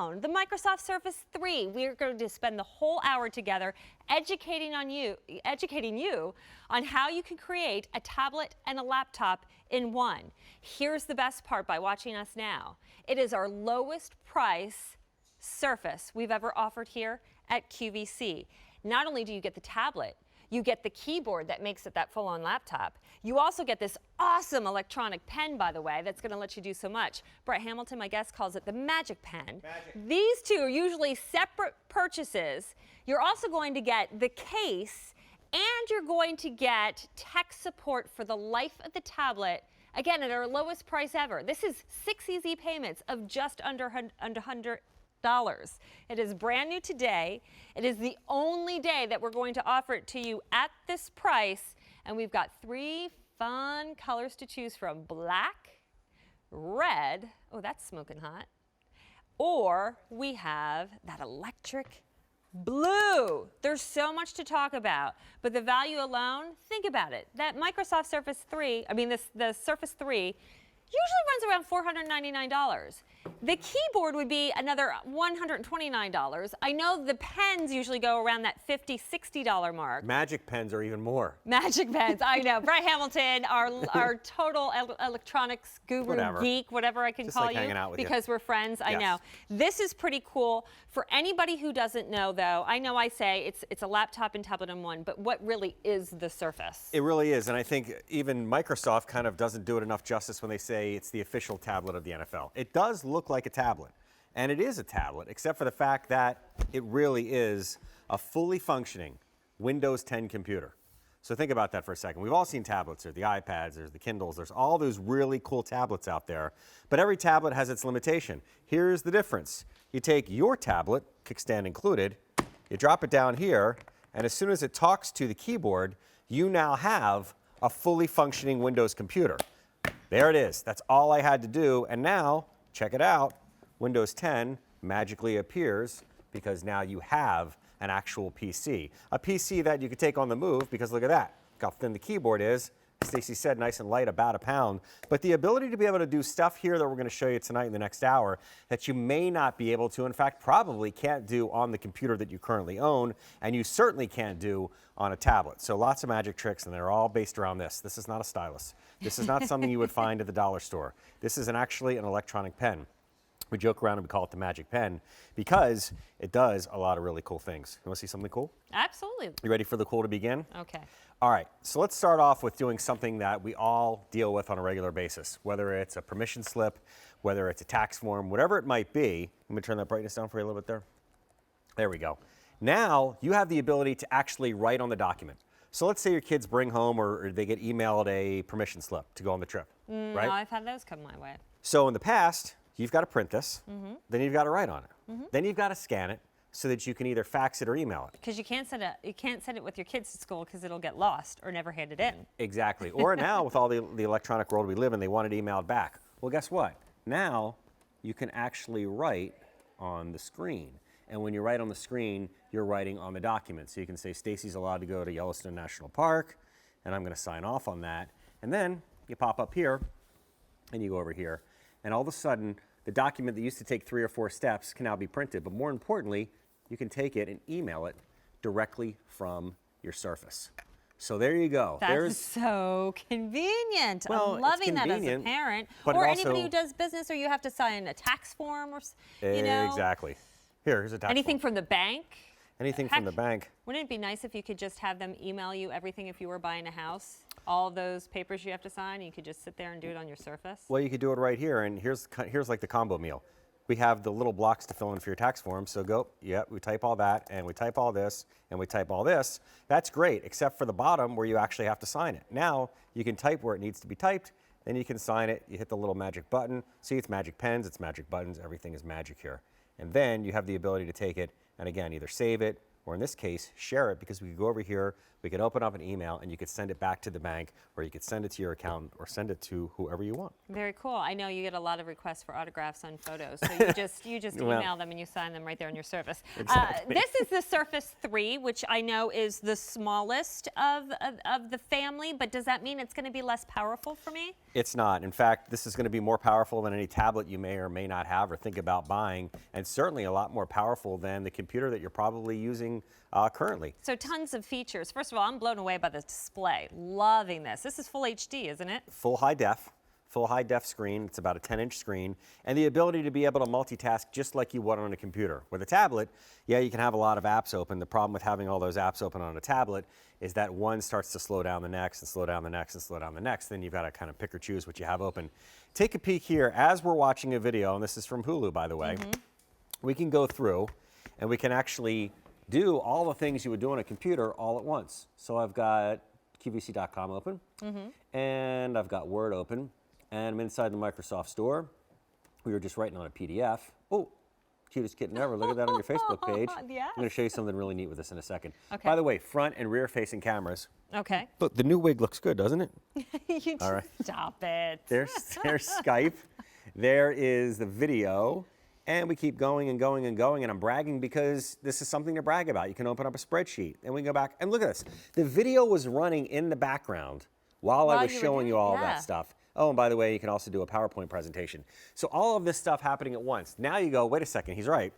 own, the Microsoft Surface 3. We're going to spend the whole hour together educating you on how you can create a tablet and a laptop in one. Here's the best part by watching us now. It is our lowest price Surface we've ever offered here at QVC. Not only do you get the tablet, you get the keyboard that makes it that full-on laptop. You also get this awesome electronic pen, by the way, that's going to let you do so much. Brett Hamilton, my guest, calls it the Magic Pen. These two are usually separate purchases. You're also going to get the case, and you're going to get tech support for the life of the tablet, again, at our lowest price ever. This is 6 easy payments of just under $100. It is brand new today. It is the only day that we're going to offer it to you at this price. And we've got 3 fun colors to choose from: black, red, oh, that's smoking hot, or we have that electric blue. There's so much to talk about, but the value alone, think about it. That Microsoft Surface 3, the Surface 3, usually runs around $499. The keyboard would be another $129. I know the pens usually go around that $50, $60 mark. Magic pens are even more. Magic pens, I know. Brett Hamilton, our total electronics guru, geek, whatever I can just call like you, hanging out with because we're friends, I Yes. know. This is pretty cool. For anybody who doesn't know, though, I know I say it's a laptop and tablet in one, but what really is the Surface? It really is, and I think even Microsoft kind of doesn't do it enough justice when they say it's the official tablet of the NFL. It does look like a tablet, and it is a tablet, except for the fact that it really is a fully functioning Windows 10 computer. So think about that for a second. We've all seen tablets. There's the iPads, there's the Kindles, there's all those really cool tablets out there, but every tablet has its limitation. Here's the difference. You take your tablet, kickstand included, you drop it down here, and as soon as it talks to the keyboard, you now have a fully functioning Windows computer. There it is. That's all I had to do, and now, check it out, Windows 10 magically appears because now you have an actual PC. A PC that you could take on the move, because look at that. Look how thin the keyboard is. Stacy said nice and light, about a pound. But the ability to be able to do stuff here that we're going to show you tonight in the next hour that you may not be able to, in fact, probably can't do on the computer that you currently own, and you certainly can't do on a tablet. So lots of magic tricks, and they're all based around this. This is not a stylus. This is not something you would find at the dollar store. This is actually an electronic pen. We joke around and we call it the Magic Pen because it does a lot of really cool things. You want to see something cool? Absolutely. You ready for the cool to begin? Okay. All right, so let's start off with doing something that we all deal with on a regular basis, whether it's a permission slip, whether it's a tax form, whatever it might be. Let me turn that brightness down for you a little bit there. There we go. Now you have the ability to actually write on the document. So let's say your kids bring home or they get emailed a permission slip to go on the trip, right? No, I've had those come my way. So in the past, you've got to print this, then you've got to write on it, then you've got to scan it so that you can either fax it or email it. Because you can't send it with your kids to school because it'll get lost or never handed in. Exactly. Or now with all the electronic world we live in, they want it emailed back. Well, guess what? Now you can actually write on the screen. And when you write on the screen, you're writing on the document. So you can say Stacy's allowed to go to Yellowstone National Park, and I'm going to sign off on that. And then you pop up here, and you go over here, and all of a sudden, the document that used to take 3 or 4 steps can now be printed. But more importantly, you can take it and email it directly from your Surface. So there you go. That's so convenient. Well, I'm loving it's that as a convenient, parent. but Or it anybody also- who does business, or you have to sign a tax form, or you know. Exactly. Here's a tax Anything form. from the bank. Anything from the bank. Wouldn't it be nice if you could just have them email you everything if you were buying a house? All of those papers you have to sign, and you could just sit there and do it on your Surface? Well, you could do it right here, and here's like the combo meal. We have the little blocks to fill in for your tax form, so go, we type all that, and we type all this, and we type all this. That's great, except for the bottom where you actually have to sign it. Now, you can type where it needs to be typed, then you can sign it, you hit the little magic button. See, it's magic pens, it's magic buttons, everything is magic here. And then you have the ability to take it and again, either save it or in this case, share it, because we could go over here, we could open up an email, and you could send it back to the bank, or you could send it to your accountant, or send it to whoever you want. Very cool. I know you get a lot of requests for autographs on photos, so you just Well, email them and you sign them right there on your Surface. Exactly. This is the Surface 3, which I know is the smallest of the family, but does that mean it's going to be less powerful for me? It's not. In fact, this is going to be more powerful than any tablet you may or may not have or think about buying, and certainly a lot more powerful than the computer that you're probably using currently. So tons of features. First of all, I'm blown away by the display. Loving this. This is full HD, isn't it? Full high def screen. It's about a 10-inch screen, and the ability to be able to multitask just like you would on a computer. With a tablet, yeah, you can have a lot of apps open. The problem with having all those apps open on a tablet is that one starts to slow down the next and slow down the next and slow down the next. Then you've got to kind of pick or choose what you have open. Take a peek here as we're watching a video, and this is from Hulu, by the way. We can go through and we can actually do all the things you would do on a computer all at once. So I've got QVC.com open, and I've got Word open, and I'm inside the Microsoft Store. We were just writing on a PDF. Oh, cutest kitten ever. Look at that on your Facebook page. Yes. I'm going to show you something really neat with this in a second. Okay. By the way, front and rear facing cameras. Okay. Look, the new wig looks good, doesn't it? You just All right. stop it. There's Skype. There is the video. And we keep going and going and going, and I'm bragging because this is something to brag about. You can open up a spreadsheet, and we go back, and look at this. The video was running in the background while I was you were showing you doing- all yeah. that stuff. Oh, and by the way, you can also do a PowerPoint presentation. So all of this stuff happening at once. Now you go, wait a second, he's right,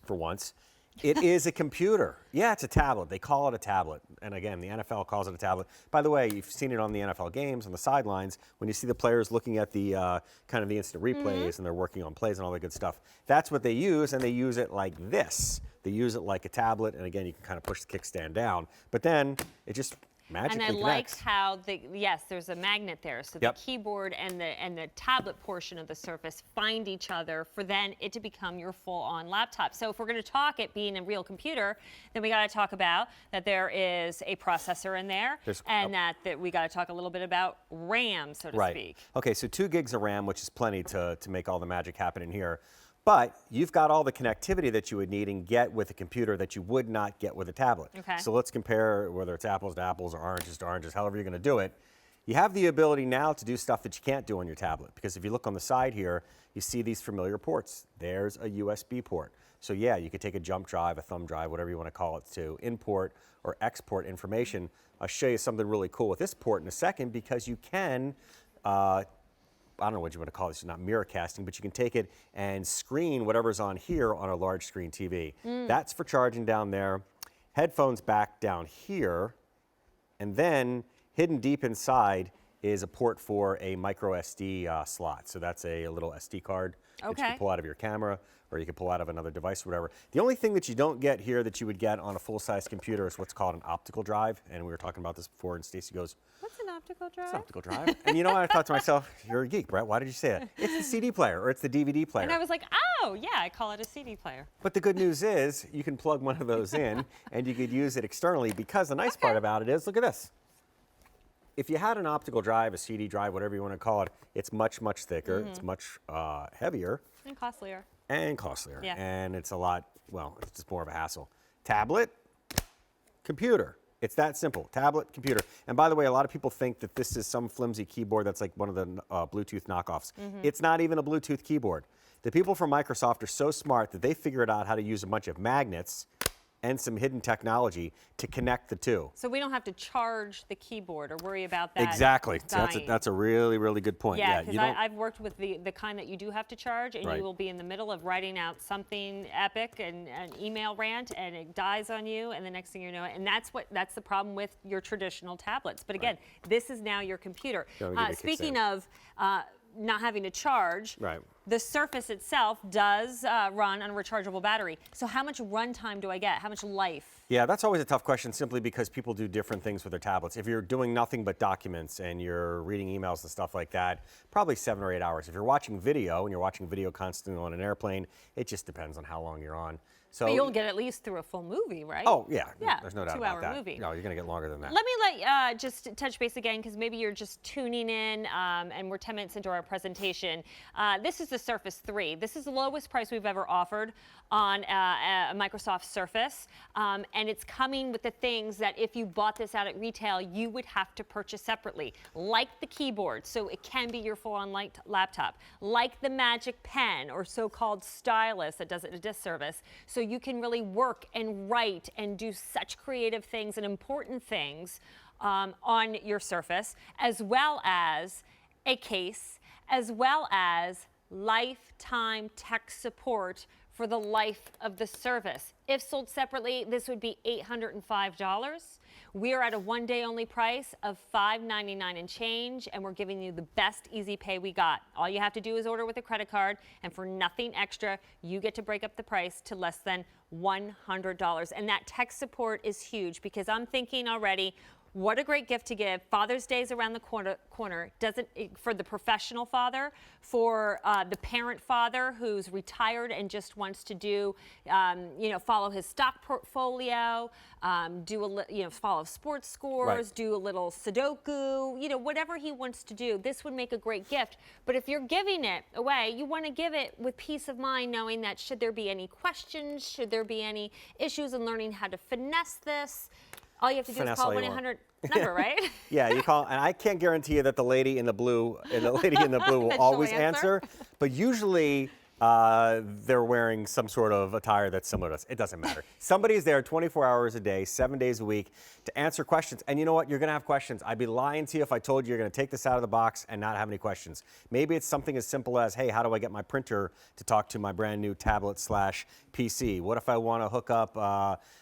for once. It is a computer. Yeah, it's a tablet. They call it a tablet. And again, the NFL calls it a tablet. By the way, you've seen it on the NFL games, on the sidelines, when you see the players looking at the kind of the instant replays and they're working on plays and all that good stuff. That's what they use, and they use it like this. They use it like a tablet, and again, you can kind of push the kickstand down. But then it just magically And I connects. liked how yes, there's a magnet there, so Yep. the keyboard and the tablet portion of the Surface find each other for then it to become your full-on laptop. So if we're going to talk it being a real computer, then we got to talk about that there is a processor in there, and that we got to talk a little bit about RAM, so to speak. Okay, so 2 gigs of RAM, which is plenty to make all the magic happen in here. But you've got all the connectivity that you would need and get with a computer that you would not get with a tablet. Okay. So let's compare whether it's apples to apples or oranges to oranges, however you're going to do it. You have the ability now to do stuff that you can't do on your tablet, because if you look on the side here, you see these familiar ports. There's a USB port. So yeah, you could take a jump drive, a thumb drive, whatever you want to call it, to import or export information. I'll show you something really cool with this port in a second, because you can I don't know what you want to call this, not mirror casting, but you can take it and screen whatever's on here on a large screen TV. That's for charging down there. Headphones back down here. And then hidden deep inside is a port for a micro SD slot. So that's a little SD card that you can pull out of your camera, or you can pull out of another device or whatever. The only thing that you don't get here that you would get on a full-size computer is what's called an optical drive. And we were talking about this before, and Stacy goes, What's an optical drive? it's an optical drive. And you know what? I thought to myself, you're a geek, Brett. Why did you say that? It's the CD player, or it's the DVD player. And I was like, oh, yeah, I call it a CD player. But the good news is you can plug one of those in, and you could use it externally, because the nice part about it is, look at this. If you had an optical drive, a CD drive, whatever you want to call it, it's much, much thicker. It's much heavier. And costlier. And costlier. Yeah. And it's a lot, well, it's just more of a hassle. Tablet, computer. It's that simple. Tablet, computer. And by the way, a lot of people think that this is some flimsy keyboard that's like one of the Bluetooth knockoffs. It's not even a Bluetooth keyboard. The people from Microsoft are so smart that they figured out how to use a bunch of magnets and some hidden technology to connect the two. So we don't have to charge the keyboard or worry about that. Exactly. dying. That's a really, really good point. Yeah, because you don't, I've worked with the kind that you do have to charge, and Right. you will be in the middle of writing out something epic and an email rant, and it dies on you, and the next thing you know, and that's the problem with your traditional tablets. But again, this is now your computer. Gotta give it a Speaking kickstand. of not having to charge, Right. the Surface itself does run on a rechargeable battery. So how much runtime do I get? How much life? Yeah, that's always a tough question, simply because people do different things with their tablets. If you're doing nothing but documents and you're reading emails and stuff like that, probably 7 or 8 hours. If you're watching video and you're watching video constantly on an airplane, it just depends on how long you're on. So But you'll get at least through a full movie, right? Oh, yeah. Yeah, There's no doubt about 2-hour that. movie. No, you're going to get longer than that. Let me just touch base again, because maybe you're just tuning in and we're 10 minutes into our presentation. This is the the Surface 3. This is the lowest price we've ever offered on a Microsoft Surface, and it's coming with the things that if you bought this out at retail, you would have to purchase separately, like the keyboard, so it can be your full-on laptop, like the Magic Pen, or so-called stylus that does it a disservice, so you can really work and write and do such creative things and important things on your Surface, as well as a case, as well as lifetime tech support for the life of the service. If sold separately, this would be $805. We are at a one-day only price of $599 and change, and we're giving you the best easy pay we got. All you have to do is order with a credit card, and for nothing extra, you get to break up the price to less than $100. And that tech support is huge, because I'm thinking already, what a great gift to give. Father's Day is around the corner. Doesn't for the professional father, for the parent father who's retired and just wants to do, follow his stock portfolio, follow sports scores, Right. do a little Sudoku, whatever he wants to do. This would make a great gift. But if you're giving it away, you want to give it with peace of mind, knowing that should there be any questions, should there be any issues in learning how to finesse this, all you have to do is call 1-800 number, right? Yeah, you call, and I can't guarantee you that the lady in the blue will That always she'll answer, but usually they're wearing some sort of attire that's similar to us. It doesn't matter. Somebody's there 24 hours a day, 7 days a week to answer questions. And you know what? You're going to have questions. I'd be lying to you if I told you you're going to take this out of the box and not have any questions. Maybe it's something as simple as, hey, how do I get my printer to talk to my brand new tablet/PC? What if I want to hook up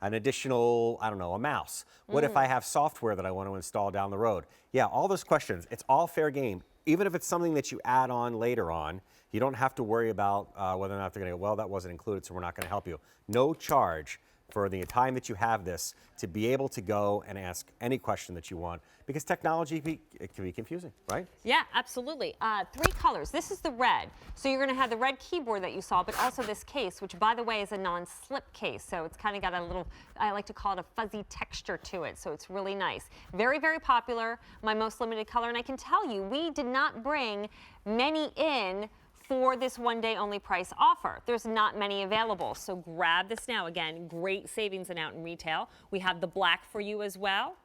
an additional, I don't know, a mouse? What if I have software that I want to install down the road? Yeah, all those questions. It's all fair game. Even if it's something that you add on later on, you don't have to worry about whether or not they're going to go, well, that wasn't included, so we're not going to help you. No charge for the time that you have this to be able to go and ask any question that you want, because technology it can be confusing, right? Yeah, absolutely. 3 colors. This is the red. So you're going to have the red keyboard that you saw, but also this case, which, by the way, is a non-slip case. So it's kind of got a little, I like to call it a fuzzy texture to it. So it's really nice. Very, very popular. My most limited color. And I can tell you, we did not bring many in for this one-day only price offer. There's not many available, so grab this now. Again, great savings and out in retail. We have the black for you as well,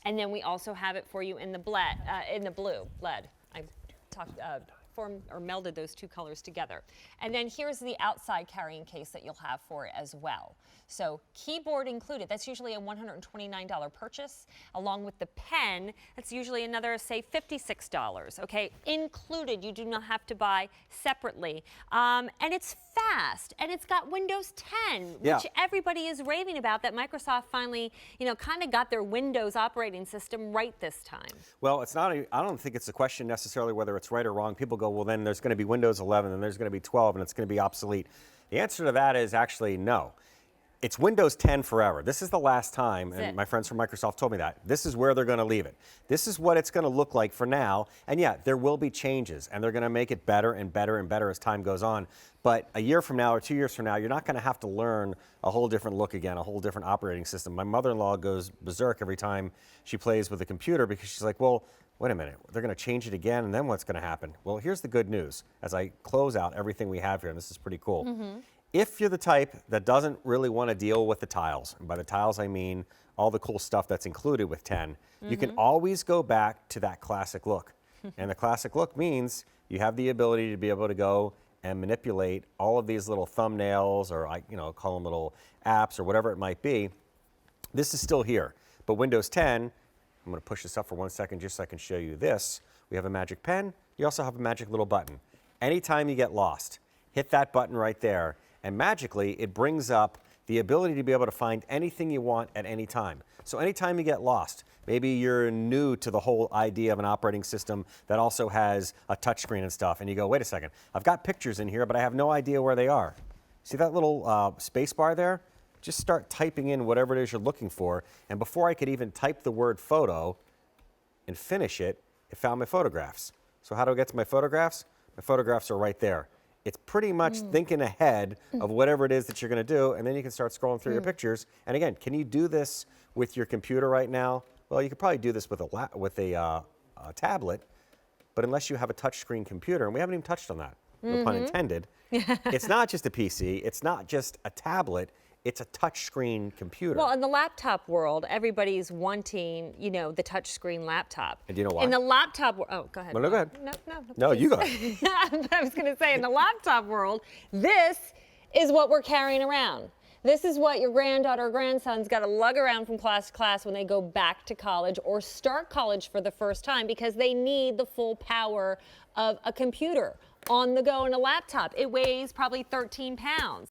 and then we also have it for you in the blue. I formed or melded those 2 colors together. And then here's the outside carrying case that you'll have for it as well. So keyboard included. That's usually a $129 purchase, along with the pen. That's usually another, say, $56. Okay, included. You do not have to buy separately. And it's fast, and it's got Windows 10, Yeah. which everybody is raving about. That Microsoft finally, kind of got their Windows operating system right this time. Well, it's not. I don't think it's a question necessarily whether it's right or wrong. People go, well, then there's going to be Windows 11, and there's going to be 12, and it's going to be obsolete. The answer to that is actually no. It's Windows 10 forever. This is the last time, and my friends from Microsoft told me that. This is where they're going to leave it. This is what it's going to look like for now. And yeah, there will be changes, and they're going to make it better and better and better as time goes on. But a year from now or 2 years from now, you're not going to have to learn a whole different look again, a whole different operating system. My mother-in-law goes berserk every time she plays with a computer, because she's like, well, wait a minute, they're going to change it again, and then what's going to happen? Well, here's the good news as I close out everything we have here, and this is pretty cool. If you're the type that doesn't really want to deal with the tiles, and by the tiles I mean all the cool stuff that's included with 10, you can always go back to that classic look. And the classic look means you have the ability to be able to go and manipulate all of these little thumbnails, or call them little apps or whatever it might be. This is still here. But Windows 10, I'm going to push this up for 1 second just so I can show you this. We have a magic pen. You also have a magic little button. Anytime you get lost, hit that button right there, and magically it brings up the ability to be able to find anything you want at any time. So anytime you get lost, maybe you're new to the whole idea of an operating system that also has a touchscreen and stuff, and you go, wait a second, I've got pictures in here, but I have no idea where they are. See that little space bar there? Just start typing in whatever it is you're looking for, and before I could even type the word photo and finish it, it found my photographs. So how do I get to my photographs? My photographs are right there. It's pretty much thinking ahead of whatever it is that you're going to do, and then you can start scrolling through your pictures. And again, can you do this with your computer right now? Well, you could probably do this with a tablet, But unless you have a touchscreen computer, and we haven't even touched on that, no pun intended, it's not just a PC, it's not just a tablet, it's a touchscreen computer. Well, in the laptop world, everybody's wanting, you know, the touchscreen laptop. And do you know why? In the laptop world, oh, go ahead. No, go ahead. No, You go. I was going to say, in the laptop world, this is what we're carrying around. This is what your granddaughter or grandson's got to lug around from class to class when they go back to college or start college for the first time, because they need the full power of a computer on the go in a laptop. It weighs probably 13 pounds.